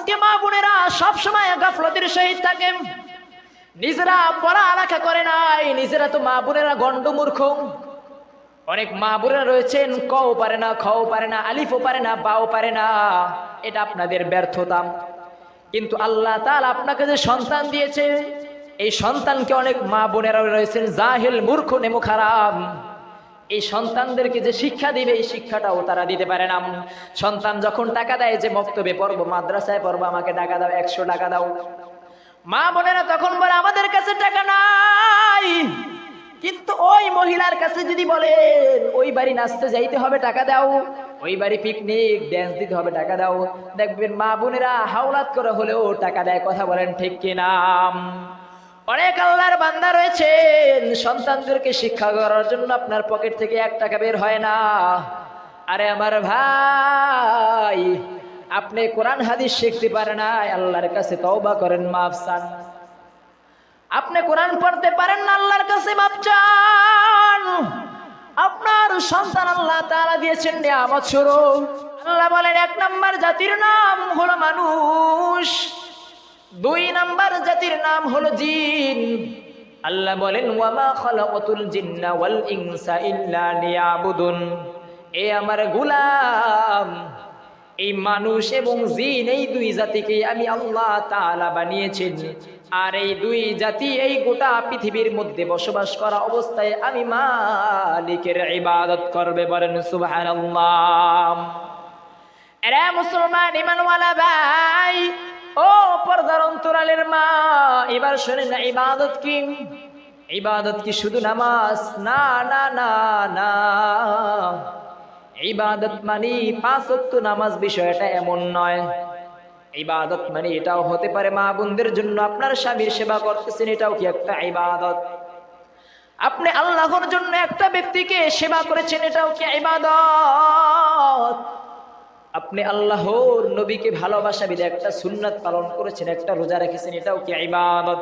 আজকে মা বোনেরা সবসময় গাফলতির সহিত থাকে, নিজেরা পড়ালেখা করে নাই, নিজেরা তো মা বোনেরা গন্ডমূর্খ। অনেক মা বোনেরা রয়েছেন কও পারে না, খও পারে না, আলিফও পারে না, বাও পারে না। এটা আপনাদের ব্যর্থতা। কিন্তু আল্লাহ তাআলা আপনাকে যে সন্তান দিয়েছে, এই সন্তানকে অনেক মা বোনেরা রয়েছেন জাহিল, মূর্খ, নেমুখারাম। এই সন্তানদেরকে যে শিক্ষা দিবে, এই শিক্ষাটাও তারা দিতে পারে না। সন্তান যখন টাকা দেয় যে মক্তবে পড়বো, মাদ্রাসায় পড়বো, আমাকে টাকা দাও, 100 টাকা দাও, মা বোনেরা তখন বলে আমাদের কাছে টাকা নাই। কিন্তু ওই মহিলার কাছে যদি বলেন ওই বাড়ি নাচতে যাইতে হবে, টাকা দাও, ওই বাড়ি পিকনিক ড্যান্স দিতে হবে, টাকা দাও, দেখবেন মা বোনেরা হাওলাত করে হলেও টাকা দেয়। কথা বলেন ঠিক কিনা? অনেক আল্লাহর বান্দা রয়েছেন সন্তানদেরকে শিক্ষা করার জন্য আপনার পকেট থেকে 1 টাকা বের হয় না। আরে আমার ভাই, আপনি কোরআন হাদিস শিখতে পারেন না, আল্লাহর কাছে তওবা করেন, মাফ চান। আপনি কোরআন পড়তে পারেন না, আল্লাহর কাছে মাফ চান। আপনার সন্তান আল্লাহ তাআলা দিয়েছেন নিয়ামত স্বরূপ। আল্লাহ বলেন 1 নাম্বার জাতির নাম হলো মানুষ, 2 নাম্বার জাতির নাম হলো জিন। আল্লাহ বলেন ওয়ামা খালাকাতুল জিন্না ওয়াল ইনসা ইল্লা লিয়াবুদুন। এ আমার গোলাম, এই মানুষ এবং জিন, এই 2 জাতিকে আমি আল্লাহ তাআলা বানিয়েছি। আর এই 2 জাতি এই গোটা পৃথিবীর মধ্যে বসবাস করা অবস্থায় আমি মালিকের ইবাদত করবে। বলেন সুবহানাল্লাহ। এরা মুসলমান ঈমানওয়ালা ভাই ও পর্দার অন্তরালের মা, এবার শুনেন না, ইবাদত কি? ইবাদত কি শুধু নামাজ? না না না না, ইবাদত মানে 5 ওয়াক্ত নামাজ বিষয়টা এমন নয়। ইবাদত মানে এটাও হতে পারে মা বোনদের জন্য আপনার স্বামীর সেবা করতেছেন, এটাও কি একটা ইবাদত? আপনি আল্লাহর জন্য একটা ব্যক্তিকে সেবা করেছেন, এটাও কি ইবাদত? আপনি আল্লাহর নবীকে ভালোবাসা বিধে একটা সুন্নাত পালন করেছেন, একটা রোজা রেখেছেন, এটাও কি ইবাদত?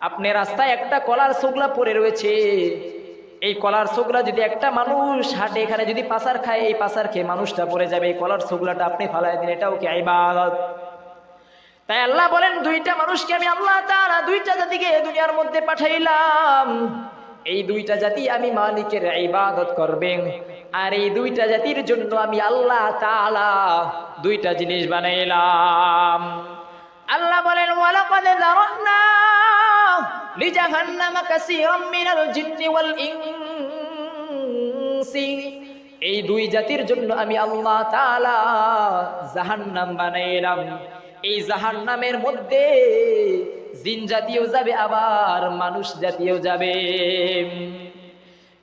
আপনি রাস্তায় একটা কলার ছোকলা পড়ে রয়েছে, এই কলার ছোকলা যদি একটা মানুষ হাটে এখানে যদি পাসার খায়, এই পাসার খেয়ে মানুষটা পড়ে যাবে, এই কলার ছোকলাটা আপনি ফালাই দিন, এটাও কি ইবাদত? তাই আল্লাহ বলেন 2টা মানুষকে আমি আল্লাহ তাআলা 2টা জাতিকে দুনিয়ার মধ্যে পাঠাইলাম, এই 2টা জাতি আমি মালিকের ইবাদত করবেন। আর এই 2টা জাতির জন্য আমি আল্লাহ তাআলা 2টা জিনিস বানাইলাম। আল্লাহ বলেন ওয়ালাকাদ যারানা লিজাহান্নামা কাসীরাম মিনাল জিন্নি ওয়াল ইনসি। এই 2 জাতির জন্য আমি আল্লাহ তাআলা জাহান্নাম বানাইলাম। এই জাহান্নামের মধ্যে জিন জাতীয় যাবে, আবার মানুষ জাতীয় যাবে।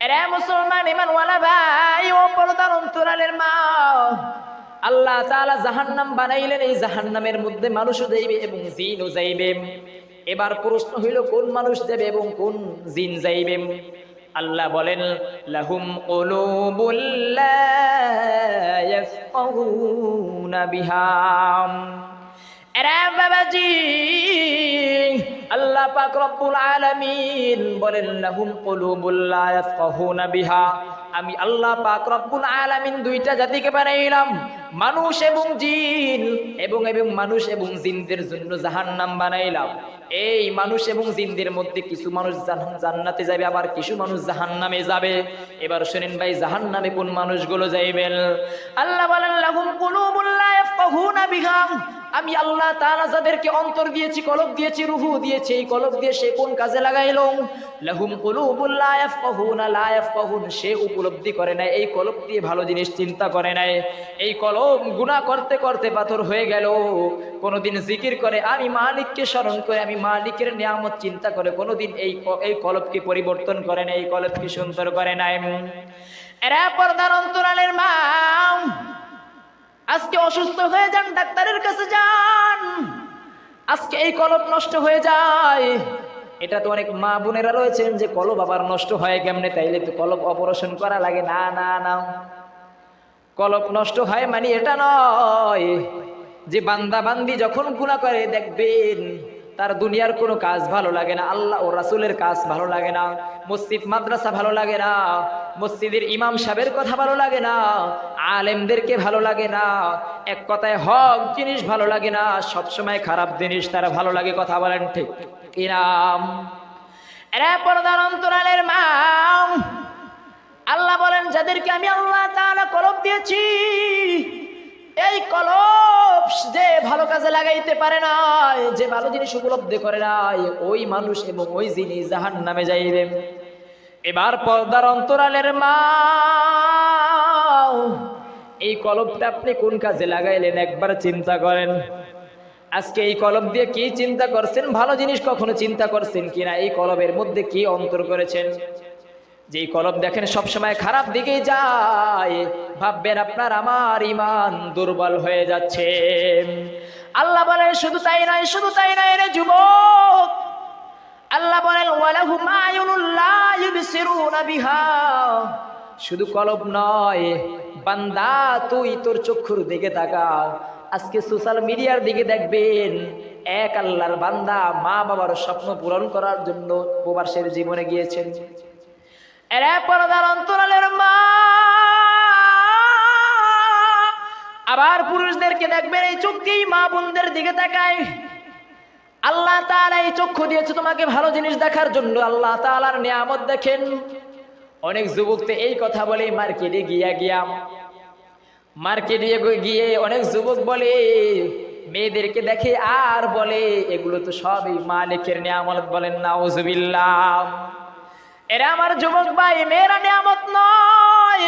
এরা মুসলমান ঈমানওয়ালা ভাই ও পর্দার অন্তরালের মা, আল্লাহ তাআলা জাহান্নাম বানাইলেন, এই জাহান্নামের মধ্যে মানুষও যাইবে এবং জিনও যাইবে। এবার প্রশ্ন হইল কোন মানুষ যাবে এবং কোন জিন যাইবে? আল্লাহ বলেন লাহুম কুলুবুল লা ইয়াফকাহুনা বিহা। এরা বাবাজি, আল্লাহ পাক রব্বুল আলামিন বলেন লাহুম কুলুবুল লা ইয়াফকাহুনা বিহা। আমি আল্লাহ পাক রব্বুল আলামিন 2টা জাতিকে বানাইলাম, মানুষ এবং জিন, এবং মানুষ এবং জিনদের জন্য জাহান্নাম বানাইলাম। এই মানুষ এবং জিনদের মধ্যে কিছু মানুষ জান্নাতে যাবে, আবার কিছু মানুষ জাহান্নামে যাবে। এবার শুনেন ভাই, জাহান্নামে কোন মানুষগুলো যাইবেন? আল্লাহ বলেন লাহুম কুলুবুল লা ইয়াফকাহুনা বিহা। আমি আল্লাহ তাআলা যাদেরকে অন্তর দিয়েছি, কলব দিয়েছি, রুহু দিয়েছি, এই কলব দিয়ে সে কোন কাজে লাগাইল? লাহুম কুলুবুল লা ইয়াফকাহুনা, লা ইয়াফকাহুন, সে উপলব্ধি করে নাই, এই কলব দিয়ে ভালো জিনিস চিন্তা করে নাই। এই কলব গুনাহ করতে করতে পাথর হয়ে গেল। কোনোদিন জিকির করে, আমি মালিককে স্মরণ করে, আমি মালিকের নিয়ামত চিন্তা করে কোনোদিন এই কলবকে পরিবর্তন করে নাই, এই কলবকে সুন্দর করে নাই। এরা পর্দার অন্তরালের মা, আজকে অসুস্থ হয়ে যান, ডাক্তারের কাছে যান, আজকে এই কলব নষ্ট হয়ে যায়। এটা তো অনেক মা বোনেরা রয়েছেন যে কলব আবার নষ্ট হয় কেমনে, তাইলে তো কলব অপারেশন করা লাগে। না না না, কলব নষ্ট হয় মানে এটা নয় যে বান্দা বান্দি যখন গুনাহ করে দেখবেন তার দুনিয়ার কোনো কাজ ভালো লাগে না, আল্লাহ ও রাসূলের কাজ ভালো লাগে না, মসজিদ মাদ্রাসা ভালো লাগে না, মসজিদের ইমাম সাহেবের কথা ভালো লাগে না, আলেমদেরকে ভালো লাগে না, এক কথায় হক জিনিস ভালো লাগে না, সবসময় খারাপ জিনিস তারা ভালো লাগে। কথা বলেন ঠিক কিনা? এরা পর্দার অন্তরালের মা, আল্লাহ বলেন যাদেরকে আমি আল্লাহ তাআলা কলব দিয়েছি, এই কলব যে ভালো কাজে লাগাইতে পারে না, যে ভালো জিনিস উপলব্ধি করে না, ওই মানুষ এবং ওই জিনিস জাহান্নামে যাইবে। এবার পর্দার অন্তরালের মা, এই কলবটা আপনি কোন কাজে লাগাইলেন একবার চিন্তা করেন। আজকে এই কলব দিয়ে কি চিন্তা করছেন? ভালো জিনিস কখনো চিন্তা করছেন কিনা? এই কলবের মধ্যে কি অন্তর করেছেন? যে কলব দেখেন সবসময় খারাপ দিকে যায়, ভাববেন আপনার আমার ইমান দুর্বল হয়ে যাচ্ছে। আল্লাহ বলেন শুধু তাই নয়, শুধু তাই নয় রে যুবক, আল্লাহ বলেন ওয়ালাহুম আয়ুনুল লা ইউবসিরুনা বিহা। শুধু কলব নয় বান্দা, তুই তোর চক্ষুর দিকে তাকা। আজকে সোশ্যাল মিডিয়ার দিকে দেখবেন এক আল্লাহর বান্দা মা বাবার স্বপ্ন পূরণ করার জন্য প্রবাসের জীবনে গিয়েছেন। এরা পর্দার অন্তরালের মা, আবার পুরুষদেরকে দেখবেন এই চোখকেই মা বোনদের দিকে তাকায়। আল্লাহ তাআলা এই চক্ষু দিয়েছে তোমাকে ভালো জিনিস দেখার জন্য, আল্লাহ তাআলার নিয়ামত দেখেন। অনেক যুবক তো এই কথা বলে মার্কেটে গিয়ে অনেক যুবক বলে, মেয়েদেরকে দেখে আর বলে এগুলো তো সবই মালিকের নিয়ামত। বলেন নাউজুবিল্লাহ। এরা আমার যুবক ভাই, মেয়েরা নিয়ামত নয়,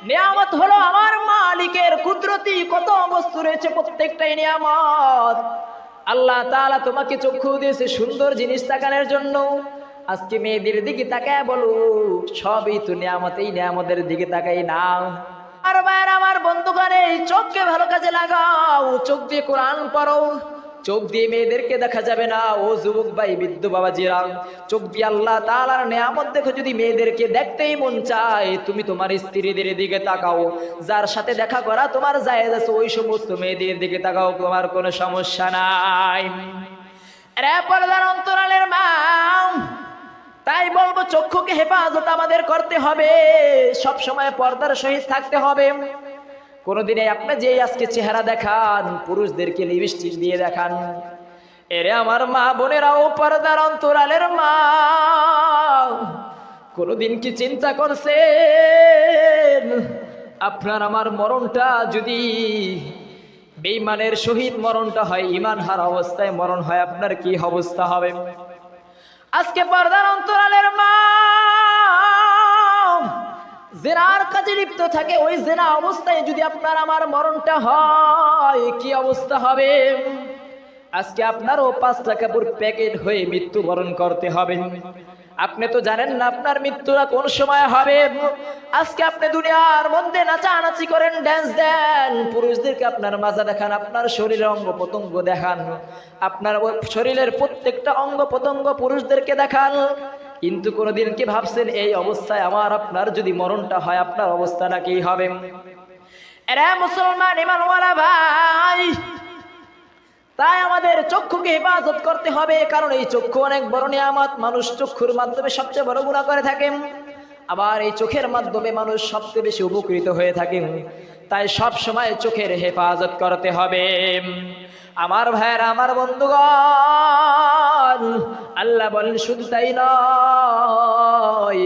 নিয়ামত হলো আমার মালিকের কুদরতি কত বস্তু রয়েছে, প্রত্যেকটাই নিয়ামত। আল্লাহ তাআলা তোমাকে চক্ষু দিয়েছে সুন্দর জিনিস তাকানোর জন্য। আজকে মেয়েদের দিকে তাকায় বলো সবই তো নিয়ামত, এই নিয়ামতের দিকে তাকাই না। আর ভাইয়ের আমার বন্ধুগণ, এই চোখকে ভালো কাজে লাগাও, চোখ দিয়ে কোরআন পড়ো। চোখ দিয়ে মেয়েদেরকে দেখা যাবে না। ও যুবক ভাই, বৃদ্ধ বাবাজিরা, চোখ দিয়ে আল্লাহ তাআলার নিয়ামত দেখো। যদি মেয়েদেরকে দেখতেই মন চায়, তুমি তোমার স্ত্রীদের দিকে তাকাও। যার সাথে দেখা করা তোমার জায়েজ আছে, ওই সমস্ত মেয়েদের দিকে তাকাও, তোমার কোনো সমস্যা নাই। রে পর্দার অন্তরালের মা, তাই বলবো চক্ষুকে হেফাজত আমাদের করতে হবে, সব সময় পর্দার সহিত থাকতে হবে। কোনদিনে আপনি যে আজকে চেহারা দেখান, পুরুষদেরকে লিপস্টিক দিয়ে দেখান। এরে আমার মা বোনেরাও পর্দার অন্তরালের মা, কোনদিন কি চিন্তা করছেন আপনার আমার মরণটা যদি বেঈমানের শহীদ মরণটা হয়, ঈমান হারা অবস্থায় মরণ হয়, আপনার কি অবস্থা হবে? আজকে পর্দার অন্তরালের মা জিনার কাজে লিপ্ত থাকে, ওই জিনা অবস্থায় যদি আপনার আমার মরণটা হয়, কি অবস্থা হবে? আজকে আপনারও 5 টাকার প্যাকেট হয়ে মৃত্যুবরণ করতে হবে। আপনি তো জানেন না আপনার মৃত্যুটা কোন সময় হবে। আজকে আপনি দুনিয়ার মধ্যে নাচানাচি করেন, ড্যান্স দেন, পুরুষদেরকে আপনার মাজা দেখান, আপনার শরীরের অঙ্গ প্রত্যঙ্গ দেখান, আপনার শরীরের প্রত্যেকটা অঙ্গ প্রত্যঙ্গ পুরুষদেরকে দেখান। কিন্তু কোনদিন কি ভাবছেন এই অবস্থায় আমার আপনার যদি মরণটা হয়, আপনার অবস্থাটা কি হবে? এরা মুসলমান ইমানওয়ালা ভাই, তাই আমাদের চক্ষুকে হেফাজত করতে হবে, কারণ এই চক্ষু অনেক বড় নিয়ামত। মানুষ চক্ষুর মাধ্যমে সবচেয়ে বড় গুনাহ করে থাকেন, আবার এই চোখের মাধ্যমে মানুষ সবচেয়ে বেশি উপকৃত হয়ে থাকেন। তাই সব সময় চোখের হেফাজত করতে হবে। আমার ভাইয়েরা, আমার বন্ধুগণ, আল্লাহ বলেন শুধু তাই নয়,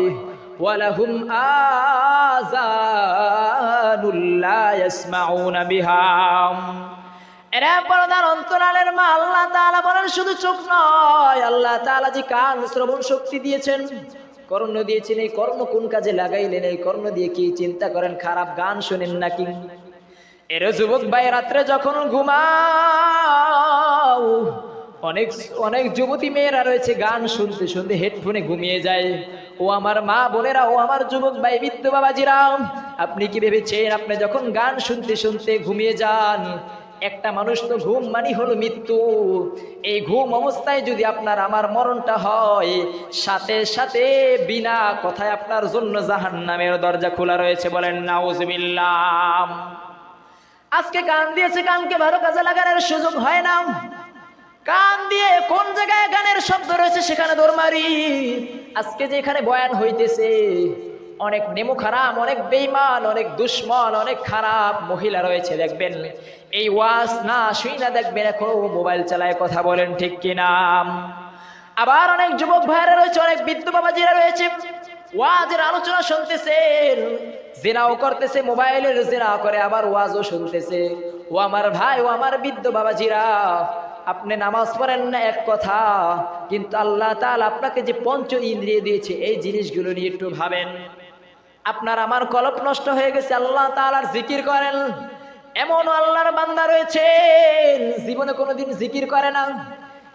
ওয়ালাহুম আযানুল লা ইয়াসমাউনা বিহা। এরা পর্দার অন্তরালের মা, আল্লাহ তাআলা বলেন শুধু চোখ নয়, আল্লাহ তাআলা যে কান শ্রবণ শক্তি দিয়েছেন, কর্ণ দিয়েছেন, এই কর্ণ কোন কাজে লাগাইলেন? এই কর্ণ দিয়ে কি চিন্তা করেন খারাপ গান শোনেন নাকি? এর যুবক ভাই, রাত্রে যখন ঘুমাও, অনেক যুবতী মেয়েরা রয়েছে গান শুনতে শুনতে হেডফোনে ঘুমিয়ে যায়। ও আমার মা বোনেরা, ও আমার যুবক ভাই, বৃদ্ধ বাবাজিরা, আপনি কি ভেবেছেন আপনি যখন গান শুনতে শুনতে ঘুমিয়ে যান, একটা মানুষ তো ঘুম মানে হলো মৃত্যু। এই ঘুম অবস্থায় যদি আপনার আমার মরণটা হয়, সাথে সাথে বিনা কথায় আপনার জন্য জাহান্নামের দরজা খোলা রয়েছে। বলেন নাউজুবিল্লাহ। আজকে কান দিয়েছে, কানকে ভালো কাজে লাগানোর সুযোগ হয় না। কান দিয়ে কোন জায়গায় গানের শব্দ রয়েছে সেখানে দৌড় মারি। আজকে যেখানে বয়ান হইতেছে অনেক নেমুখ হারাম, অনেক বেঈমান, অনেক দুশ্মন, অনেক খারাপ মহিলা রয়েছে দেখবেন এই ওয়াজ না শুই না দেখবেন এখন মোবাইল চালায় কথা বলেন ঠিক কিনা। আবার অনেক যুবক ভাইরা রয়েছে, অনেক বৃদ্ধ বাবাজিরা রয়েছে, ওয়াজের আলোচনা শুনতেছেন, জিনাও করতেছে, মোবাইলের জিনা করে আবার ওয়াজও শুনতেছে। ও আমার ভাই, ও আমার বৃদ্ধ বাবাজিরা, আপনি নামাজ পড়েন না এক কথা, কিন্তু আল্লাহ তাআলা আপনাকে যে পঞ্চ ইন্দ্রিয় দিয়েছে এই জিনিসগুলো নিয়ে একটু ভাবেন। আপনার আমার কলব নষ্ট হয়ে গেছে, আল্লাহ তাআলার জিকির করেন। এমন আল্লাহর বান্দা রয়েছেন জীবনে কোনোদিন জিকির করে না,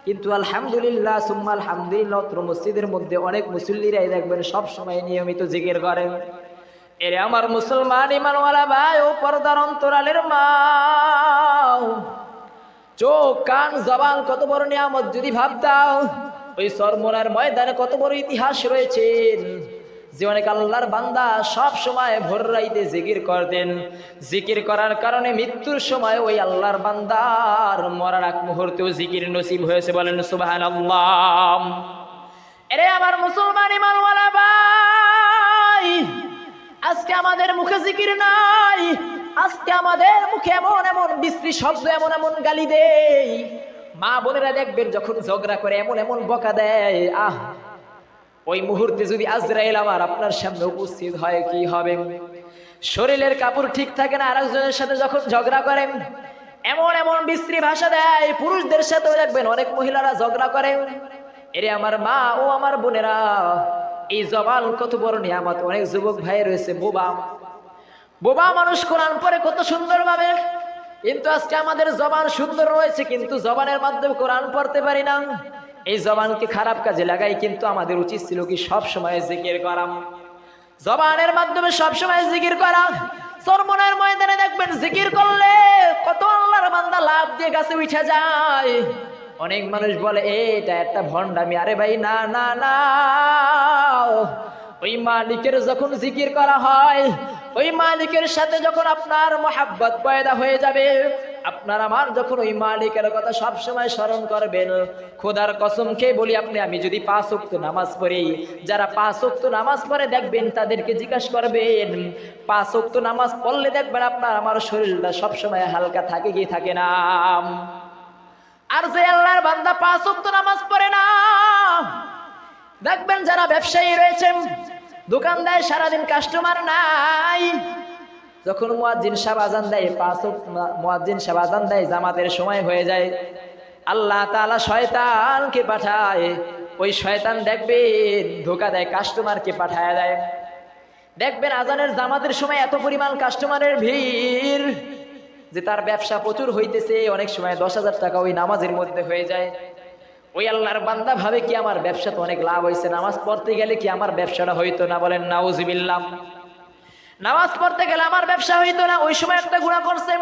কিন্তু আলহামদুলিল্লাহ সুম্মা আলহামদুলিল্লাহ মসজিদের মধ্যে অনেক মুসল্লিরাই দেখবেন সব সময় নিয়মিত জিকির করেন। এরে আমার মুসলমান ইমানওয়ালা ভাই ও পর্দার অন্তরালের মা, চোখ কান জবান কত বড় নিয়ামত যদি ভাবতাও, ওই সরমনার ময়দানে কত বড় ইতিহাস রয়েছে যে অনেক আল্লাহর বান্দা সব সময় ভোর রাইতে জিকির করতেন। জিকির করার কারণে মৃত্যুর সময় ওই আল্লাহর বান্দার মরার আগ মুহূর্তেও জিকির নসিব হয়েছে, বলেন সুবহানাল্লাহ। এরে আমার মুসলমান ইমানওয়ালা ভাই, আজকে আমাদের মুখে জিকির নাই, আজকে আমাদের মুখে এমন এমন বিশ্রী শব্দ, এমন এমন গালি দেয়। মা বোনেরা দেখবেন যখন ঝগড়া করে এমন এমন বকা দেয়, ওই মুহূর্তে যদি আজরাইল আমার আপনার সামনে উপস্থিত হয় কি হবে? শরীরের কাপড় ঠিক থাকে না, আরেকজনের সাথে যখন ঝগড়া করেন এমন এমন বিশ্রী ভাষা দেয়। পুরুষদের সাথেও দেখবেন অনেক মহিলারা ঝগড়া করে। এরে আমার মা ও আমার বোনেরা, এই জবান কত বড় নিয়ামত। অনেক যুবক ভাই রয়েছে বোবা, বোবা মানুষ কোরআন পড়ে কত সুন্দর ভাবে, কিন্তু আজকে আমাদের জবান সুন্দর রয়েছে কিন্তু জবানের মাধ্যমে কোরআন পড়তে পারি না। এই জবানকে খারাপ কাজে লাগাই, কিন্তু আমাদের উচিত ছিল কি সব সময় জিকির করা, জবানের মাধ্যমে সব সময় জিকির করা। সরমনের ময়দানে দেখবেন জিকির করলে কত আল্লাহর বান্দা লাভ দিয়ে গাছে উঠে যায়। অনেক মানুষ বলে এটা একটা ভণ্ডামি। আরে ভাই না না না, ওই মালিকের যখন জিকির করা হয়, ওই মালিকের সাথে যখন আপনার মহাব্বত পয়দা হয়ে যাবে, আপনার আমার যখন ওই মালিকের কথা সব সময় স্মরণ করবেন, খোদার কসম খেয়ে বলি আপনি আমি যদি 5 ওয়াক্ত নামাজ পড়ি, যারা 5 ওয়াক্ত নামাজ পড়ে দেখবেন তাদেরকে জিজ্ঞাসা করবেন 5 ওয়াক্ত নামাজ পড়লে দেখবেন আপনার আমার শরীরটা সব সময় হালকা থাকে কি থাকে না। আর যে আল্লাহর বান্দা 5 ওয়াক্ত নামাজ পড়ে না, দেখবেন যারা ব্যবসায়ী রয়েছেন, দোকান দেয়, সারাদিন কাস্টমার নাই, যখন মুয়াজ্জিন সাহেব আযান দেয়, মুয়াজ্জিন সাহেব আযান দেয়, জামাতের সময় হয়ে যায়, আল্লাহ তাআলা শয়তানকে পাঠায়। ওই শয়তান দেখবেন ধোঁকা দেয়, কাস্টমারকে পাঠায় দেয়। দেখবেন আজানের জামাতের সময় এত পরিমাণ কাস্টমারের ভিড় যে তার ব্যবসা প্রচুর হইতেছে, অনেক সময় 10,000 টাকা ওই নামাজের মধ্যে হয়ে যায়। ওই আল্লাহর বান্দা ভাবে কি আমার ব্যবসা তো অনেক লাভ হয়েছে, নামাজ পড়তে গেলে কি আমার ব্যবসাটা হইতো না? বলেন নাউজুবিল্লাহ। নামাজ পড়তে গেলে আমার ব্যবসা হইতো না, ওই সময় একটা গুনাহ করছেন।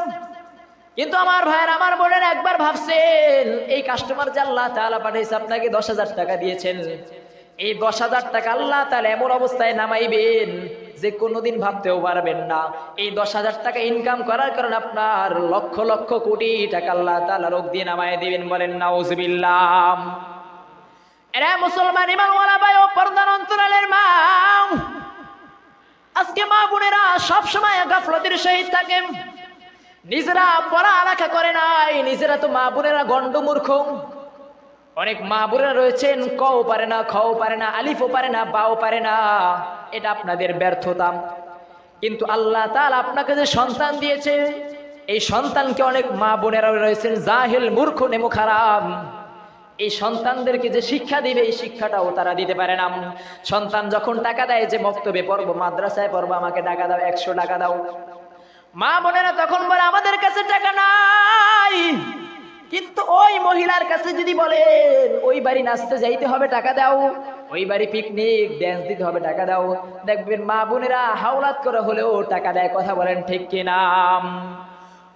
কিন্তু আমার ভাইয়ের আমার বোনের একবার ভাবছেন এই কাস্টমার যে আল্লাহ তাআলা পাঠাইছে, আপনাকে 10,000 টাকা দিয়েছেন, এই 10,000 টাকা আল্লাহ তাআলা এমন অবস্থায় নামাইবেন যে কোনোদিন ভাবতেও পারবেন না। এই 10,000 টাকা ইনকাম করার কারণে আপনার লক্ষ লক্ষ কোটি টাকা আল্লাহ তাআলা রোগ দিয়ে নামায় দিবেন। বলেন নাউজুবিল্লাহ। এরা মুসলমান ইমানওয়ালা ভাই ও পর্দার অন্তরালের মা, আজকে মা বোনেরা সব সময় গাফলতির সহিত থাকেন, নিজেরা পড়ালেখা করে নাই, নিজেরা তো মা বোনেরা গন্ড মূর্খ। অনেক মা বোনেরা রয়েছেন কও পারে না, খও পারে না, আলিফও পারে না, বাও পারে না, এটা আপনাদের ব্যর্থতা। কিন্তু আল্লাহ তাআলা আপনাকে যে সন্তান দিয়েছে, এই সন্তানকে অনেক মা বোনেরা রয়েছেন জাহিল, মূর্খ, নেমুখ হারাম। এই সন্তানদেরকে যে শিক্ষা দিবে এই শিক্ষাটাও তারা দিতে পারে না। সন্তান যখন টাকা দেয় যে মক্তবে পড়বো, মাদ্রাসায় পড়বো, আমাকে টাকা দাও, 100 টাকা দাও, মা বোনেরা তখন বলে আমাদের কাছে টাকা নাই। কিন্তু ওই মহিলার কাছে যদি বলেন ওই বাড়ি নাচতে যাইতে হবে টাকা দাও, ওই বাড়ি পিকনিক ড্যান্স দিতে হবে টাকা দাও, দেখবেন মা বোনেরা হাওলাত করে হলেও টাকা দেয়। কথা বলেন ঠিক কিনা?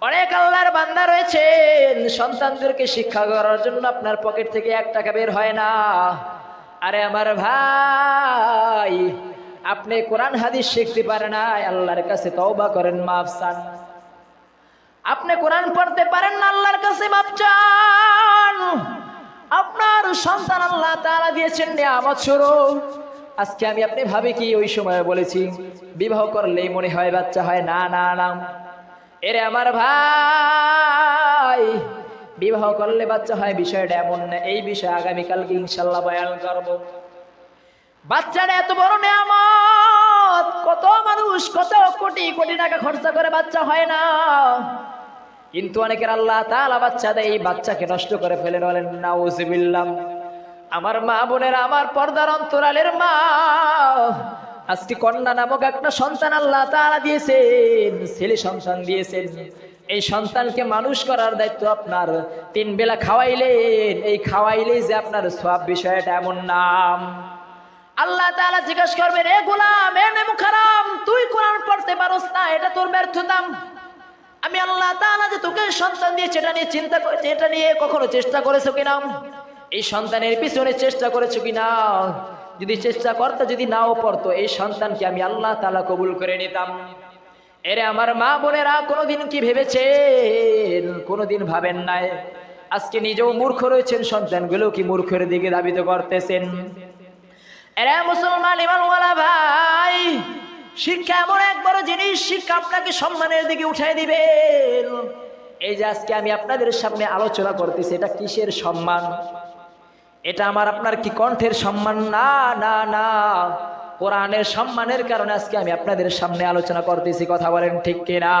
অনেক আল্লাহর বান্দা রয়েছেন সন্তানদেরকে শিক্ষা করার জন্য আপনার পকেট থেকে 1 টাকা বের হয় না। আরে আমার ভাই, আপনি কোরআন হাদিস শিখতে পারেন না, আল্লাহর কাছে তওবা করেন, মাফ চান। আপনি কোরআন পড়তে পারেন না, আল্লাহর কাছে মাফ চান। আপনার সন্তান আল্লাহ তাআলা দিয়েছেন নিয়ামত স্বরূপ, আজকে আমি আপনি ভাবে কি ওই সময় বলেছি বিবাহ করলেই মনে হয় বাচ্চা হয়, না না না। এরে আমার ভাই, বিবাহ করলে বাচ্চা হয় বিষয়টা এমন না। এই বিষয়ে আগামীকালকে ইনশাল্লাহ বয়ান করব। বাচ্চাটা এত বড় নেয়ামত, কত মানুষ কত কোটি কোটি টাকা খরচা করে বাচ্চা হয় না, কিন্তু অনেকের আল্লাহ তাআলা বাচ্চা দেয়, এই বাচ্চাকে নষ্ট করে ফেলে। বলেন নাউযুবিল্লাহ। আমার মা বোনেরা, আমার পর্দার অন্তরালের মা, আজকে কন্যা নামক একটা সন্তান আল্লাহ তাআলা দিয়েছেন, ছেলে সন্তান দিয়েছেন। এই সন্তানকে মানুষ করার দায়িত্ব আপনার। 3 বেলা খাওয়াইলেন, এই খাওয়াইলেই যে আপনার সওয়াব, বিষয়টা এমন নাম। আল্লাহ তাআলা জিজ্ঞেস করবেন, এ গোলাম, এ নেমুখারাম, তুই কোরআন পড়তে পারোস না, এটা তোর ব্যর্থতা। আমি আল্লাহ তাআলা যে তোকে সন্তান দিয়েছে, এটা নিয়ে চিন্তা করেছে, এটা নিয়ে কখনো চেষ্টা করেছো কিনা? এই সন্তানের পিছনে চেষ্টা করেছো কিনা? যদি চেষ্টা করতে, যদি নাও পড়তো, এই সন্তানকে আমি আল্লাহ তাআলা কবুল করে নিতাম। এরে আমার মা বোনেরা, কোনোদিন কি ভেবেছেন? কোনোদিন ভাবেন নাই। আজকে নিজেও মূর্খ রয়েছেন, সন্তানগুলো কি মূর্খের দিকে ধাবিত করতেছেন। এরে মুসলমান ইমানওয়ালা ভাই, শিক্ষা এমন এক বড় জিনিস, শিক্ষা আপনাকে সম্মানের দিকে উঠাই দিবে। এই যে আজকে আমি আপনাদের সামনে আলোচনা করতেছি, এটা কিসের সম্মান? এটা আমার আপনার কি কণ্ঠের সম্মান? না না না, কোরআনের সম্মানের কারণে আজকে আমি আপনাদের সামনে আলোচনা করতেছি। কথা বলেন ঠিক কিনা?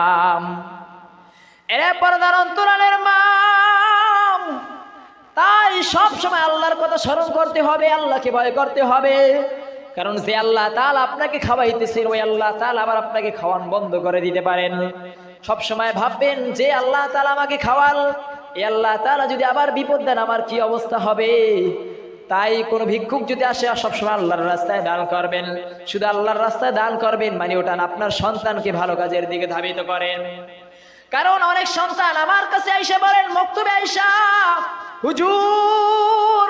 এরে পর্দার অন্তরালের মা, তাই সব সময় আল্লাহর কথা স্মরণ করতে হবে, আল্লাহকে ভয় করতে হবে। কারণ যে আল্লাহ তাআলা আপনাকে খাওয়াইতেছে, ওই আল্লাহ তাআলা আবার আপনাকে খাওয়ান বন্ধ করে দিতে পারেন। সব সময় ভাববেন, যে আল্লাহ তাআলা আমাকে খাওয়াল, এই আল্লাহ তাআলা যদি আবার বিপদ দেন, আমার কি অবস্থা হবে? তাই কোনো ভিক্ষুক যদি আসে, সবসময় আল্লাহর রাস্তায় দান করবেন। শুধু আল্লাহর রাস্তায় দান করবেন মানে ওটা না, আপনার সন্তানকে ভালো কাজের দিকে ধাবিত করেন। কারণ অনেক সন্তান আমার কাছে এসে বলেন, মক্তবে আইসা, হুজুর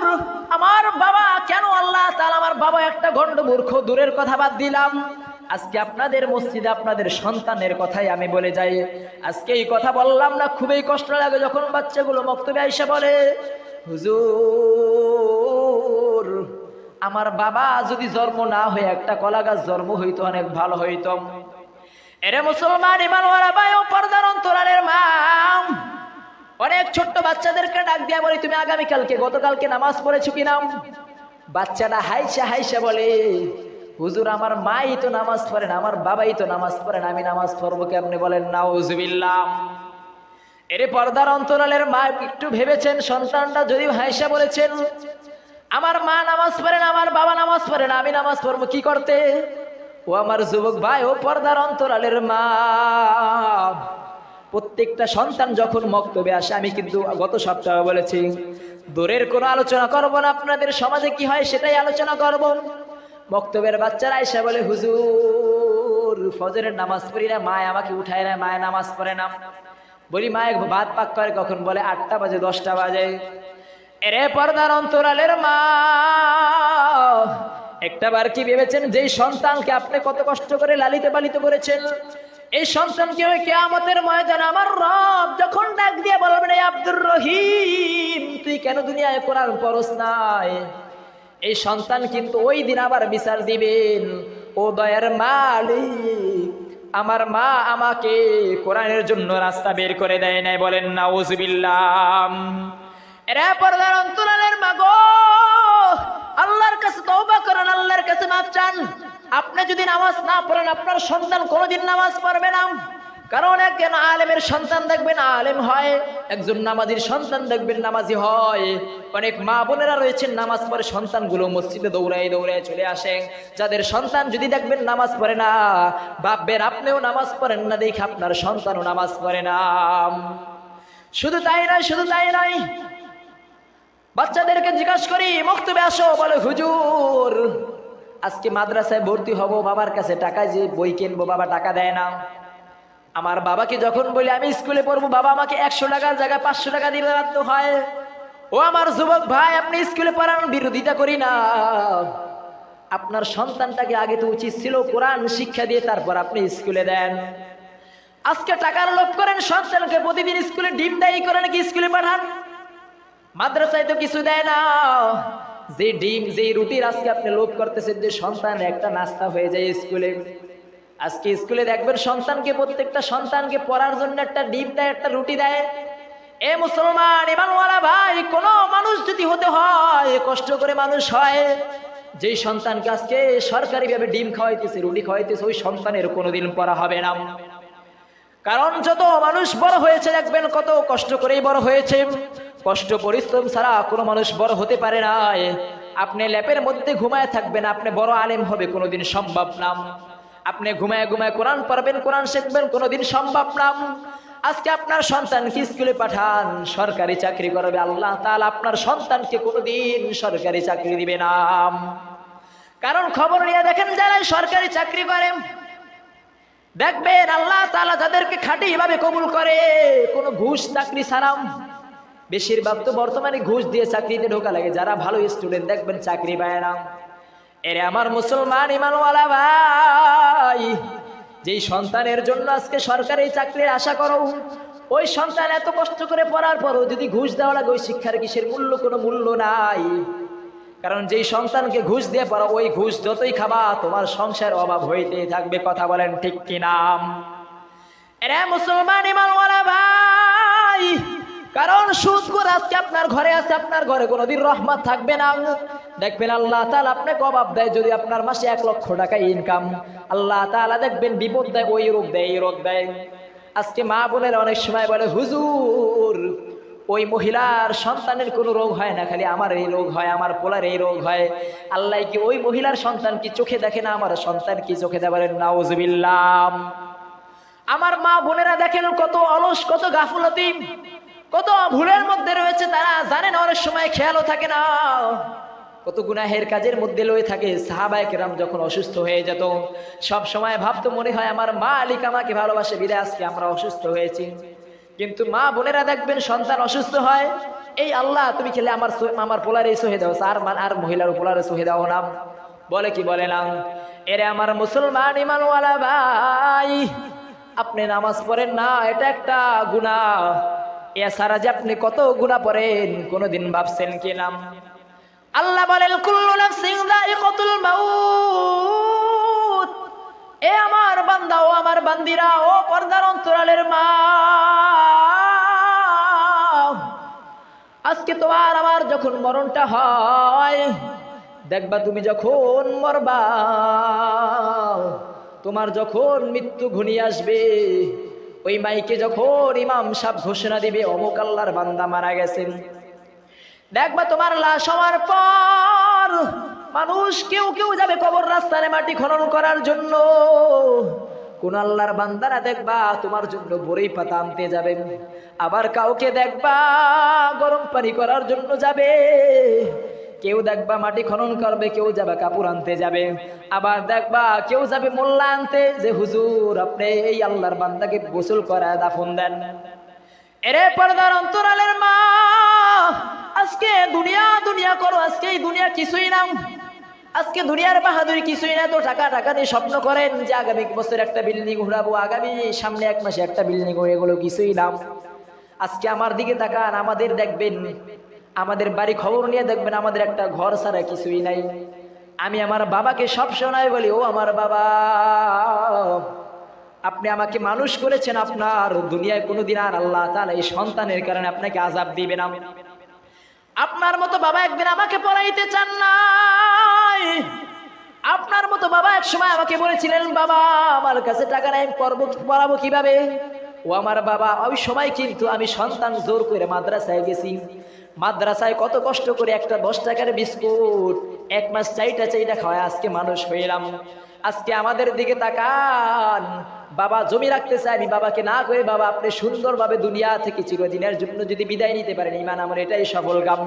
আমার বাবা কেন, আল্লাহ তাআলা আমার বাবা একটা গন্ড মূর্খ, দূরের কথা বাদ দিলাম, আজকে আপনাদের মসজিদে আপনাদের সন্তানের কথাই আমি বলে যাই। আজকে এই কথা বললাম না, খুবই কষ্ট লাগে যখন বাচ্চাগুলো মক্তবে আইসা বলে, হুজুর আমার বাবা যদি জন্ম না হয়ে একটা কলা গাছ জন্ম হইতো, অনেক ভালো হইতো। এরে মুসলমান ইমানওয়ালা ভাই ও পর্দার অন্তরালের মা, অনেক ছোট্ট বাচ্চাদেরকে ডাক দিয়া বলি, তুমি আগামীকালকে, গতকালকে নামাজ পড়েছো কিনা? বাচ্চাটা হাইসা হাইসা বলে, হুজুর আমার মাই তো নামাজ পড়েন, আমার বাবাই তো নামাজ পড়েন, আমি নামাজ পড়বো কেমনে? বলেন নাউজুবিল্লাহ। এরে পর্দার অন্তরালের মা, একটু ভেবেছেন? সন্তানটা যদিও হাইসা বলেছেন, আমার মা নামাজ পড়েন, আমার বাবা নামাজ পড়েন, আমি নামাজ পড়বো কি করতে? ও আমার যুবক ভাই ও পর্দার অন্তরালের মা, প্রত্যেকটা সন্তান যখন মক্তবে আসে, আমি কিন্তু গত সপ্তাহে বলেছি, দূরের কোনো আলোচনা করব না, আপনাদের সমাজে কি হয় সেটাই আলোচনা করব। মক্তবের বাচ্চারা এসে বলে, হুজুর ফজরের নামাজ পড়ি না, মায় আমাকে উঠায় না, মায় নামাজ পড়ে না। বলি মায় ভাত পাক করে কখন? বলে 8টা বাজে, 10টা বাজে। এরে পর্দার অন্তরালের মা, একটাবার কি ভেবেছেন, যেই সন্তানকে আপনি কত কষ্ট করে লালিত পালিত করেছেন, এই সন্তানকে ওই কিয়ামতের ময়দানে আমার রব যখন ডাক দিয়ে বলবেন, এই আব্দুর রহিম তুই কেন দুনিয়ায় কোরআন পড়স নাই, এই সন্তান কিন্তু ওই দিন আবার বিচার দিবেন, ও দয়ার মালিক আমার মা আমাকে কোরআনের জন্য রাস্তা বের করে দেয় নাই। বলেন নাউজুবিল্লাহ। এরা পর্দার অন্তরালের মা গো, আল্লাহর কাছে তওবা করেন, আল্লাহর কাছে মাফ চান। আপনি যদি নামাজ না পড়েন, আপনার সন্তান কোনোদিন নামাজ পড়বে না। কারণ একজন আলেমের সন্তান দেখবেন আলেম হয়, একজন নামাজির সন্তান দেখবেন নামাজি হয়। অনেক মা বোনেরা রয়েছেন নামাজ পড়ে, সন্তানগুলো মসজিদে দৌড়ায় দৌড়ায় চলে আসে। যাদের সন্তান যদি দেখবেন নামাজ পড়ে না, ভাববেন আপনিও নামাজ পড়েন না দেখে আপনার সন্তানও নামাজ পড়ে না। শুধু তাই নয়, শুধু তাই নয়, বাচ্চাদেরকে জিজ্ঞাসা করি, মক্তবে আসো, বলে হুজুর আজকে মাদ্রাসায় ভর্তি হব, বাবার কাছে টাকা, যে বই কিনবো বাবা টাকা দেয় না। আমার বাবাকে যখন বলি আমি স্কুলে পড়বো, বাবা আমাকে 100 টাকার জায়গায় 500 টাকা দিতে বাধ্য হয়। ও আমার যুবক ভাই, আপনি স্কুলে পড়ানোর বিরোধিতা করি না, আপনার সন্তানটাকে আগে তো উচিত ছিল কোরআন শিক্ষা দিয়ে তারপর আপনি স্কুলে দেন। আজকে টাকার লোভ করেন, সন্তানকে প্রতিদিন স্কুলে ডিম দেয় করেন, কি স্কুলে পাঠান, মাদ্রাসায় তো কিছু দেয় না। যে ডিম যে রুটির আজকে আপনি লোভ করতেছেন যে সন্তান একটা নাস্তা হয়ে যায় স্কুলে, আজকে স্কুলে দেখবেন সন্তানকে প্রত্যেকটা সন্তানকে পড়ার জন্য একটা ডিম দেয়, একটা রুটি দেয়। এ মুসলমান ইমানওয়ালা ভাই, কোন মানুষ যদি হতে হয় কষ্ট করে মানুষ হয়, যেই সন্তানকে আজকে সরকারিভাবে ডিম খাওয়াইতেছে রুটি খাওয়াইতেছে ওই সন্তানের কোনোদিন পড়া হবে না। কারণ যত মানুষ বড় হয়েছে দেখবেন কত কষ্ট করেই বড় হয়েছে, কষ্ট পরিশ্রম ছাড়া কোনো মানুষ বড় হতে পারে না। আপনি ল্যাপের মধ্যে ঘুমায় থাকবেন, আপনি বড় আলেম হবে কোনোদিন সম্ভব না। আপনি ঘুমায় ঘুমায় কোরআন পড়বেন, কোরআন শিখবেন, কোনোদিন সম্ভব না। আজকে আপনার সন্তানকে স্কুলে পাঠান, সরকারি চাকরি করবে, আল্লাহ তাআলা আপনার সন্তানকে কোনোদিন সরকারি চাকরি দিবে না। কারণ খবর নিয়ে দেখেন যারা সরকারি চাকরি করে দেখবেন আল্লাহ তাআলা যাদেরকে খাঁটি ভাবে কবুল করে কোনো ঘুষ চাকরি ছাড়াও, বেশিরভাগ তো বর্তমানে ঘুষ দিয়ে চাকরিতে ঢোকা লাগে। যারা ভালো স্টুডেন্ট দেখবেন চাকরি পায় না। এরে আমার মুসলমান ইমানওয়ালা ভাই, যেই সন্তানের জন্য আজকে সরকারি চাকরির আশা করো, ওই সন্তান এত কষ্ট করে পড়ার পরও যদি ঘুষ দেওয়া লাগে ওই শিক্ষার কিসের মূল্য? কোনো মূল্য নাই। কারণ যেই সন্তানকে ঘুষ দিয়ে পড়া, ওই ঘুষ যতই খাবা তোমার সংসার অভাব হইতেই থাকবে। কথা বলেন ঠিক কিনা? এরে মুসলমান ইমানওয়ালা ভাই, কারণ সুদ করে আজকে আপনার ঘরে আছে, আপনার ঘরে কোনোদিন রহমত থাকবে না। দেখবেন আল্লাহ তাআলা আপনাকে অভাব দেয়, যদি আপনার মাসে 1 লক্ষ টাকা ইনকাম, আল্লাহ তাআলা দেখবেন বিপদ দেয়, ওই রোগ দেয় এই রোগ দেয়। আজকে মা বোনের অনেক সময় বলে হুজুর ওই মহিলার সন্তানের কোনো রোগ হয় না, খালি আমার এই রোগ হয়, আমার পোলার এই রোগ হয়। আল্লাহ কি ওই মহিলার সন্তান কি চোখে দেখে না? আমার সন্তান কি চোখে দেখে? বলেন নাউজুবিল্লাহ। আমার মা বোনেরা দেখেন কত অলস, কত গাফলতি, কত ভুলের মধ্যে রয়েছে, তারা জানে না, অনেক সময় খেয়ালও থাকে না, কত গুনাহের কাজের মধ্যে লয়ে থাকে। সাহাবায়ে কেরাম যখন অসুস্থ হয়ে যেত সব সময় ভাবতো মনে হয় আমার মালিক আমাকে ভালোবাসে বিধায় আজকে আমরা অসুস্থ হয়েছি। কিন্তু মা বোনেরা দেখবেন সন্তান অসুস্থ হয়, এই আল্লাহ তুমি খেলে আমার পোলারে সহে দাও, আর মহিলার পোলারে সহে দাও না, বলে কি বলে না? এরে আমার মুসলমান ইমানওয়ালা ভাই, আপনি নামাজ পড়েন না, এটা একটা গুনাহ। এছাড়া যে আপনি কত গুনাহ পড়েন কোনোদিন ভাবছেন কি নাম? আল্লাহ বলেন কুল্লু নাফসিন যায়িকাতুল মাউত। এ আমার বান্দা ও আমার বান্দিরা, ও পর্দার অন্তরালের মা, আজকে তোমার আমার যখন মরণটা হয়, দেখবা তুমি যখন মরবা, তোমার যখন মৃত্যু ঘনিয়ে আসবে, ওই মাইকে যখন ইমাম সাহেব ঘোষণা দিবে অমুক আল্লাহর বান্দা মারা গেছেন, দেখবা তোমার লাশ হওয়ার পর মানুষ কেউ কেউ যাবে কবর রাস্তায় মাটি খনন করার জন্য। কোন আল্লাহর বান্দারা দেখবা তোমার জন্য বড়ই পাতা আনতে যাবে, আবার কাউকে দেখবা গরম পানি করার জন্য যাবে, কেউ দেখবা মাটি খনন করবে, কেউ যাবে কাপড় আনতে যাবে, আবার দেখবা কেউ যাবে মোল্লা আনতে, যে হুজুর আপনি এই আল্লাহর বান্দাকে গোসল করায় দাফন দেন। এরে পর্দার অন্তরালের মা, আজকে দুনিয়া দুনিয়া করো, আজকে এই দুনিয়া কিছুই না, আজকে দুনিয়ার বাহাদুরি কিছুই না। তো টাকা টাকা দিয়ে স্বপ্ন করেন যে আগামী বছর একটা বিল্ডিং উড়াবো, আগামী সামনে 1 মাসে একটা বিল্ডিং, এগুলো কিছুই না। আজকে আমার দিকে তাকান, আমাদের দেখবেন, আমাদের বাড়ি খবর নিয়ে দেখবেন আমাদের একটা ঘর ছাড়া কিছুই নাই। আমি আমার বাবাকে সব সময় বলি, ও আমার বাবা, আপনি আমাকে মানুষ করেছেন, আপনার দুনিয়ায় কোনোদিন আর আল্লাহ তাআলা এই সন্তানের কারণে আপনাকে আযাব দিবে না। আপনার মতো বাবা একদিন আমাকে পড়াইতে চান নাই, আপনার মতো বাবা এক সময় আমাকে বলেছিলেন বাবা আমার কাছে টাকা নাই, পড়াবো কিভাবে? ও আমার বাবা, ওই সময় কিন্তু আমি সন্তান জোর করে মাদ্রাসায় গেছি, মাদ্রাসায় কত কষ্ট করে একটা 10 টাকার বিস্কুট 1 মাস চাইটা খাওয়ায় আজকে মানুষ হইলাম। আজকে আমাদের দিকে তাকান, বাবা জমি রাখতে চাই, আমি বাবাকে না করে বাবা আপনি সুন্দরভাবে দুনিয়া থেকে চিরদিনের জন্য যদি বিদায় নিতে পারেন, ঈমান আমার এটাই সফল কাম।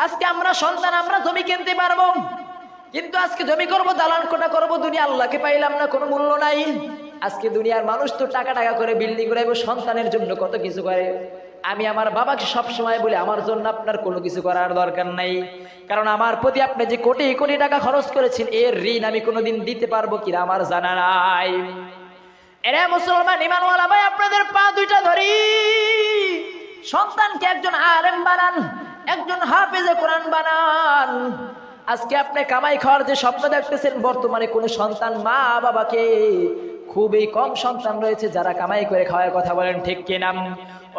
আজকে আমরা সন্তান, আমরা জমি কিনতে পারবো, কিন্তু আজকে জমি করবো, দালান কোটা করবো, দুনিয়া আল্লাহকে পাইলাম না, কোনো মূল্য নাই। আজকে দুনিয়ার মানুষ তো টাকা টাকা করে বিল্ডিং করে সন্তানের জন্য কত কিছু করে। আমি আমার বাবাকে সব সময় বলি আমার জন্য আপনার কোনো কিছু করার দরকার নাই, কারণ আমার প্রতি আপনি যে কোটি কোটি টাকা খরচ করেছেন এর ঋণ আমি কোনোদিন দিতে পারবো কিনা আমার জানা নাই। এরে মুসলমান ঈমানওয়ালা ভাই, আপনাদের পা দুইটা ধরি, সন্তানকে একজন আলেম বানান, একজন হাফেজে কোরআন বানান। আজকে আপনি কামাই খাওয়ার যে স্বপ্ন দেখতেছেন, বর্তমানে কোনো সন্তান মা বাবাকে, খুবই কম সন্তান রয়েছে যারা কামাই করে খাওয়ার কথা বলেন, ঠিক কিনা?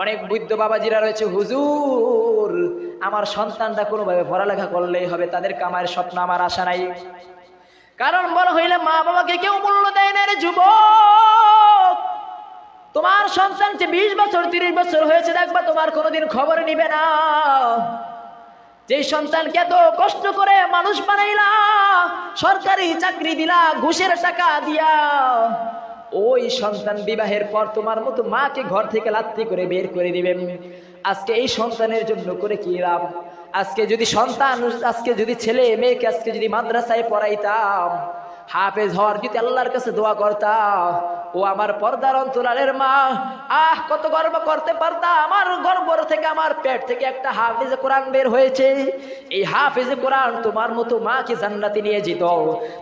অনেক বৃদ্ধ বাবাজিরা রয়েছে, হুজুর আমার সন্তানটা কোনোভাবে পড়ালেখা করলেই হবে, তাদের কামাইয়ের স্বপ্ন আমার আশা নাই। কারণ বড় হইলে মা বাবাকে কেউ মূল্য দেয় না রে যুবক। তোমার সন্তান যে 20 বছর 30 বছর হয়েছে, দেখবা তোমার কোনোদিন খবর নিবে না। যেই সন্তানকে এত কষ্ট করে মানুষ বানাইলা, সরকারি চাকরি দিলা ঘুষের টাকা দিয়া, ওই সন্তান বিবাহের পর তোমার মতো মাকে ঘর থেকে লাত্তি করে বের করে দিবেন। আজকে এই সন্তানের জন্য করে কি লাভ? আজকে যদি ছেলে মেয়েকে আজকে যদি মাদ্রাসায় পড়াইতাম, হাফেজ হওয়ার যদি আল্লাহর কাছে দোয়া করতাম, ও আমার পর্দার অন্তরালের মা, কত গর্ব করতে পারতাম, আমার গর্ব থেকে আমার পেট থেকে একটা হাফেজে কোরআন বের হয়েছে। এই হাফেজে কোরআন তোমার মতো মাকে জান্নাতে নিয়ে যেত।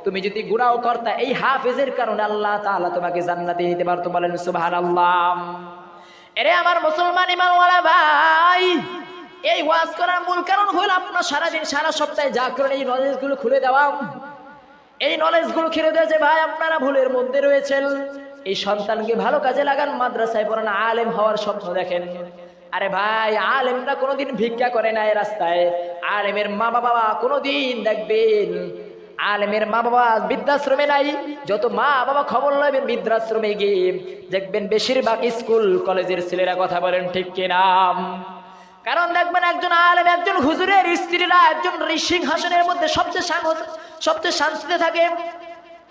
তুমি যদি গুনাহ করতা, এই হাফেজের কারণে আল্লাহ তাআলা তোমাকে জান্নাতে নিতে পারতো। বলেন সুবহানাল্লাহ। এরে আমার মুসলমান ইমানওয়ালা ভাই, এই ওয়াজ করার মূল কারণ হলো আপনার সারাদিন সারা সপ্তাহে যা করেন এই নলেজগুলো খুলে দেওয়া। এই নলেজগুলো খেলে দেয় যে ভাই আপনারা ভুলের মধ্যে রয়েছেন। এই সন্তানকে ভালো কাজে লাগান, মাদ্রাসায় পড়ান, আলেম হওয়ার স্বপ্ন দেখেন। আরে ভাই, আলেমরা কোনোদিন ভিক্ষা করে না এই রাস্তায়। আলেমের মা বাবা কোনোদিন দেখবেন, আলেমের মা বাবা বৃদ্ধাশ্রমে নাই। যত মা বাবা খবর লবেন বৃদ্ধাশ্রমে গিয়ে দেখবেন বেশিরভাগ স্কুল কলেজের ছেলেরা কথা বলেন, ঠিক কিনা? কারণ দেখবেন একজন আলেম, একজন হুজুরের স্ত্রীরা একজন সিংহাসনের মধ্যে সবচেয়ে শান্তিতে থাকে।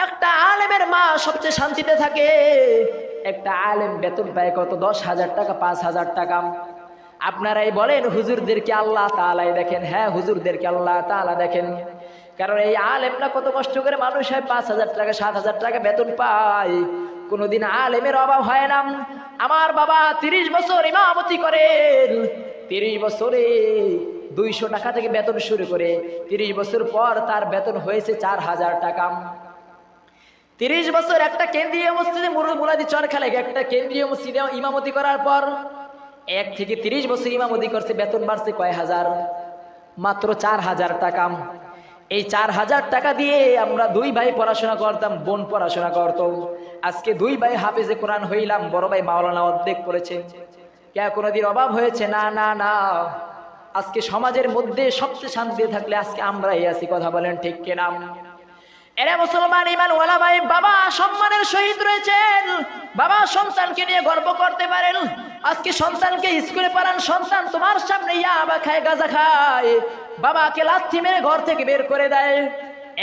একটা আলেমের মা সবচেয়ে শান্তিতে থাকে। একটা আলেম বেতন পায় কত? 10,000 টাকা, 5,000 টাকা। আপনারাই বলেন হুজুরদেরকে আল্লাহ তাআলাই দেখেন? হ্যাঁ, হুজুরদেরকে আল্লাহ তাআলা দেখেন। কারণ এই আলেমরা কত কষ্ট করে মানুষ হয়, 5,000 টাকা 7,000 টাকা বেতন পায়। কোনোদিন আলেমের অভাব হয় না। আমার বাবা 30 বছর ইমামতি করেন। 30 বছরে 200 টাকা থেকে বেতন শুরু করে 30 বছর পর তার বেতন হয়েছে 4,000 টাকা। 30 বছর একটা কেন্দ্রীয় মসজিদে মুলাদি চরখালে একটা কেন্দ্রীয় মসজিদে ইমামতি করার পর 1 থেকে 30 বছর ইমামতি করছে, বেতন বাড়ছে কয় হাজার? মাত্র 4,000 টাকা। এই 4,000 টাকা দিয়ে আমরা 2 ভাই পড়াশোনা করতাম, বোন পড়াশোনা করত। আজকে 2 ভাই হাফেজে কোরআন হইলাম, বড় ভাই মাওলানা অর্ধেক করেছে। কে কোনোদিন অভাব হয়েছে? না না না। আজকে সমাজের মধ্যে সবচেয়ে শান্তিতে থাকলে আজকে আমরাই আছি, কথা বলেন, ঠিক কিনা? এরা মুসলমান ইমানওয়ালা ভাই, বাবা সম্মানের সহিত রয়েছেন। বাবা সন্তানকে নিয়ে গর্ব করতে পারেন। আজকে সন্তানকে স্কুলে পড়ান, সন্তান তোমার সামনে ইয়াবা খায়, গাঁজা খায়, বাবাকে লাথি মেরে ঘর থেকে বের করে দেয়।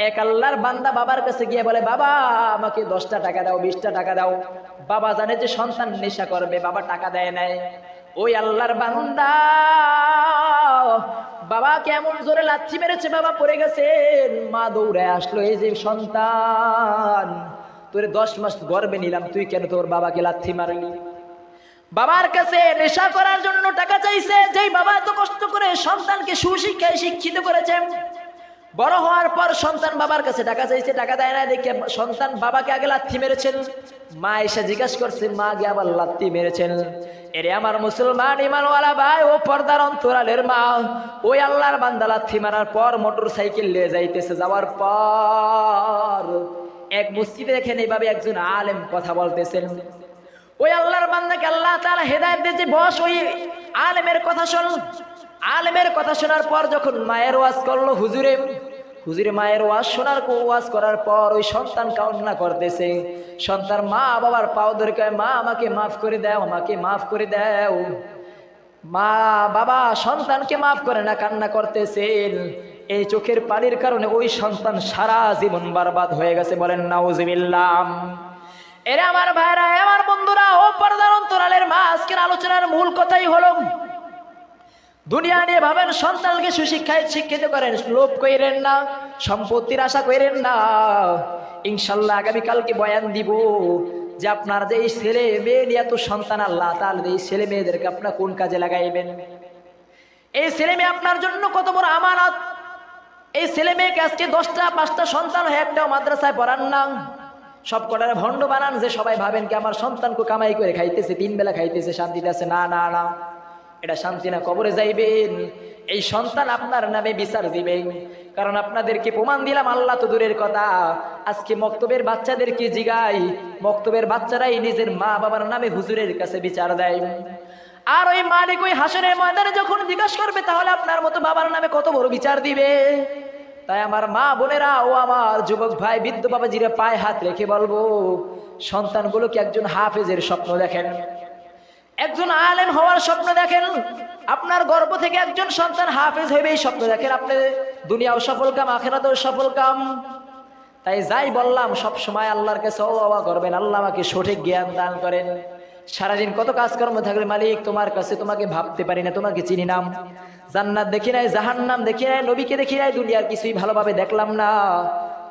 এক আল্লাহর বান্দা বাবার কাছে গিয়ে বলে, বাবা আমাকে 10টা টাকা দাও, 20টা টাকা দাও। বাবা জানে যে সন্তান নেশা করবে, বাবা টাকা দেয় নাই। ওই আল্লাহর বান্দা বাবা কেমন জোরে লাথি মেরেছে, বাবা পড়ে গেছেন। মা দৌড়ে আসলো, এই যে সন্তান, তোরে 10 মাস গর্ভে নিলাম, তুই কেন তোর বাবাকে লাথি মারলি? বাবার কাছে নেশা করার জন্য টাকা চাইছে। যেই বাবা এত কষ্ট করে সন্তানকে সুশিক্ষায় শিক্ষিত করেছে, বড় হওয়ার পর সন্তান বাবার কাছে টাকা চাইছে, টাকা দেয় না দেখে সন্তান বাবাকে আগে লাথি মেরেছেন। মা এসে জিজ্ঞাসা করছে, মা আগে আবার লাথি মেরেছেন। এরে আমার মুসলমান ইমানওয়ালা ভাই, ও পর্দার অন্তরালের মা, ওই আল্লাহর বান্দা লাথি মারার পর মোটর সাইকেল নিয়ে যাইতেছে। যাওয়ার পর এক মসজিদে দেখেন এইভাবে একজন আলেম কথা বলতেছেন। ওই আল্লাহর বান্দাকে আল্লাহ তাআলা হেদায়েত দিয়েছে, বস ওই আলেমের কথা শোন। আলেমের কথা শোনার পর যখন মায়ের ওয়াজ করলো, হুজুরে মায়ের ওয়াজ করার পর ওই সন্তান কান্না করতেছে। সন্তান মা বাবার পাও ধরে কয়, মা আমাকে মাফ করে দাও, আমাকে মাফ করে দাও। মা বাবা সন্তানকে মাফ করে না, কান্না করতেছেন। এই চোখের পানির কারণে ওই সন্তান সারা জীবন বরবাদ হয়ে গেছে। বলেন নাউজুবিল্লাহ। এরে আমার ভাইরা, আমার বন্ধুরা, ও পর্দার অন্তরালের মা, আজকের আলোচনার মূল কথাই হলো দুনিয়া নিয়ে ভাবেন, সন্তানকে সুশিক্ষায় শিক্ষিত করেন, লোভ কইরেন না, সম্পত্তির আশা কইরেন না। ইনশাল্লাহ আগামীকালকে বয়ান দিব যে আপনার যে এই ছেলে মেয়ে নিয়ে এত সন্তান, আল্লাহ তাআলা এই ছেলে মেয়েদেরকে আপনার কোন কাজে লাগাইবেন। এই ছেলে মেয়ে আপনার জন্য কত বড় আমানত। এই ছেলে মেয়েকে আজকে 10টা 5টা সন্তান হয়ে একটাও মাদ্রাসায় পড়ান না, সব কটারে ভণ্ড বানান, যে সবাই ভাবেন কি আমার সন্তানকে কামাই করে খাইতেছে, 3 বেলা খাইতেছে, শান্তিতে আছে। না না না, এটা শান্তি না, কবরে যাইবেন এই সন্তান আপনার নামে বিচার দিবেন। কারণ আপনাদেরকে প্রমাণ দিলাম, আল্লাহ তো দূরের কথা, আজকে মক্তবের বাচ্চাদেরকে জিগাই, মক্তবের বাচ্চারাই নিজের মা বাবার নামে হুজুরের কাছে বিচার দেয়। আর ওই মালিক ওই হাসরের ময়দানে যখন জিজ্ঞাসা করবে, তাহলে আপনার মতো বাবার নামে কত বড় বিচার দিবে। তাই আমার মা বোনেরা ও আমার যুবক ভাই বৃদ্ধ বাবাজিরা পায়ে হাত রেখে বলবো, সন্তানগুলোকে একজন হাফেজের স্বপ্ন দেখেন, একজন আলেম হওয়ার স্বপ্ন দেখেন। আপনার গর্ভ থেকে একজন সন্তান হাফেজ হইবে এই স্বপ্ন দেখেন, আপনি দুনিয়াও সফল কাম আখিরাতেও সফল কাম। তাই যাই বললাম, সব সময় আল্লাহর কাছে ওয়া করবেন, আল্লাহ আমাকে সঠিক জ্ঞান দান করেন। সারাদিন কত কাজকর্ম থাকলে, মালিক তোমার কাছে তোমাকে ভাবতে পারি না, তোমাকে চিনি নাম, জান্নাত দেখি নাই, জাহান্নাম দেখি নাই, নবীকে দেখি নাই, দুনিয়ার কিছুই ভালোভাবে দেখলাম না,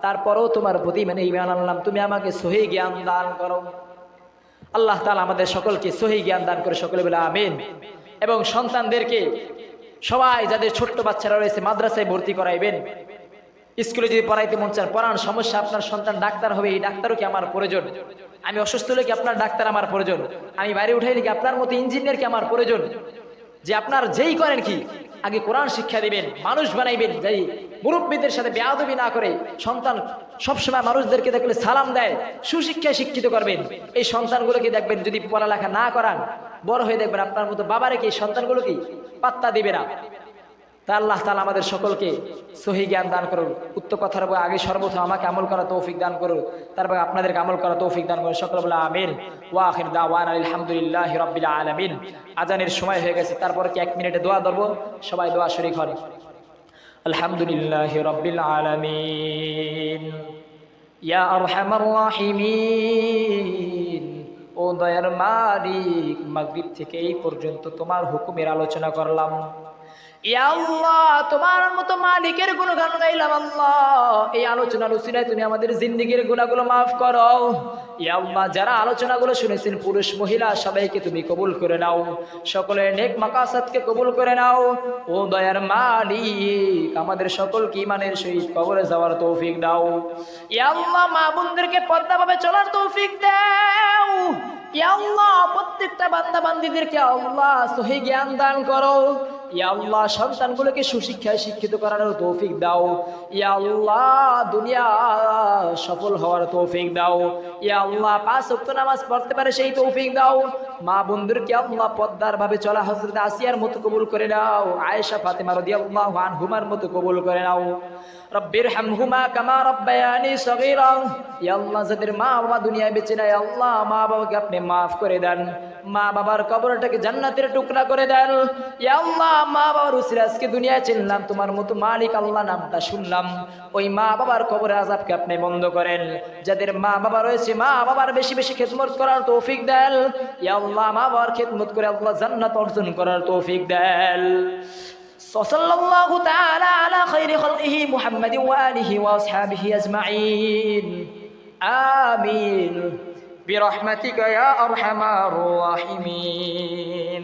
তারপরেও তোমার প্রতি মানে ঈমান আনলাম, তুমি আমাকে সহি জ্ঞান দান করো। আল্লাহ তাআলা আমাদের সকলকে সহি জ্ঞান দান করে, সকলে বলে আমিন। এবং সন্তানদেরকে সবাই যাদের ছোট্ট বাচ্চারা রয়েছে মাদ্রাসায় ভর্তি করাইবেন। স্কুলে যদি পড়াইতে মন চান পড়ান, সমস্যা, আপনার সন্তান ডাক্তার হবে, এই ডাক্তারও কি আমার প্রয়োজন? আমি অসুস্থ হলে কি আপনার ডাক্তার আমার প্রয়োজন? আমি বাইরে উঠাইলে কি আপনার মতো ইঞ্জিনিয়ার কি আমার প্রয়োজন? যে আপনার যেই করেন কি আগে কোরআন শিক্ষা দিবেন, মানুষ বানাইবেন, যেই মুরব্বীদের সাথে বেয়াদবি না করে, সন্তান সবসময় মানুষদেরকে দেখলে সালাম দেয়, সুশিক্ষায় শিক্ষিত করবেন। এই সন্তানগুলোকে দেখবেন যদি পড়ালেখা না করান, বড় হয়ে দেখবেন আপনার মতো বাবারে কি সন্তানগুলো কি পাত্তা দিবে না। তা আল্লাহ তাআলা আমাদের সকলকে সহি জ্ঞান দান করুন। উক্ত কথার উপর আগে সর্বপ্রথম আমাকে আমল করা তৌফিক দান করুন, তারপর আপনাদেরকে আমল করা তৌফিক দান করুন। সকলে বলে আমিন। ওয়া আখির দাওয়ানা আলহামদুলিল্লাহি রাব্বিল আলামিন। আজানের সময় হয়ে গেছে, তারপর কি 1 মিনিটে দোয়া ধরবো? সবাই দোয়া শরীক হন। আলহামদুলিল্লাহি রাব্বিল আলামিন, ইয়া আরহামার রাহিমিন। ও দয়ার মালিক, মাগরিব থেকে এই পর্যন্ত তোমার হুকুমের আলোচনা করলাম। ইয়া আল্লাহ, তোমার মতো মালিকের গুণগান গাইলাম। আল্লাহ, এই আলোচনার উসিলায় তুমি আমাদের জিন্দেগীর গুনাহগুলো মাফ করো। ইয়া আল্লাহ, যারা আলোচনাগুলো শুনেছেন পুরুষ মহিলা সবাইকে তুমি কবুল করে নাও, সকলের নেক মাকাসাদকে কবুল করে নাও। ও দয়ার মালিক, আমাদের সকলকে ঈমানের সহিত কবরে যাওয়ার তৌফিক দাও। ইয়া আল্লাহ, মা বোনদেরকে পর্দাভাবে চলার তৌফিক দাও। ইয়া আল্লাহ, প্রত্যেকটা বান্দা বান্দীদেরকে আল্লাহ সহি জ্ঞান দান করো। ইয়া আল্লাহ, সন্তানগুলোকে সুশিক্ষায় শিক্ষিত করানোর তৌফিক দাও। ইয়া আল্লাহ, দুনিয়া সফল হওয়ার তৌফিক দাও। ইয়া আল্লাহ, 5 ওয়াক্ত নামাজ পড়তে পারে সেই তৌফিক দাও। মা বোনদেরকে আল্লাহ পদ্মার ভাবে চলা হযরত আসিয়ার মতো কবুল করে নাও, আয়েশা ফাতেমা রাদিয়াল্লাহু আনহুমার মতো কবুল করে নাও। রব্বিরহামহুমা কামা রাব্বায়ানি সগীরা। ইয়া আল্লাহ, যাদের মা বাবা দুনিয়ায় বেঁচে নাই, আল্লাহ মা বাবাকে আপনি মাফ করে দেন, মা বাবার কবরটাকে জান্নাতের টুকরা করে দেন। ইয়া আল্লাহ, মা বাবার উসিলা আজকে দুনিয়ায় চিনলাম, তোমার মতো মালিক আল্লাহ নামটা শুনলাম, ওই মা বাবার কবরের আযাবকে আপনি বন্ধ করেন। যাদের মা বাবা রয়েছে, মা বাবার বেশি বেশি খেদমত করার তৌফিক দেন। ইয়া আল্লাহ, মা বাবার খেদমত করে আল্লাহ জান্নাত অর্জন করার তৌফিক দেন। সাল্লাল্লাহু তাআলা আলা খায়রি খালকিহি মুহাম্মাদিন ওয়া আলিহি ওয়া আসহাবিহি আজমাইন। আমিন বিরহমাতিকা ইয়া আরহামার রাহিমিন।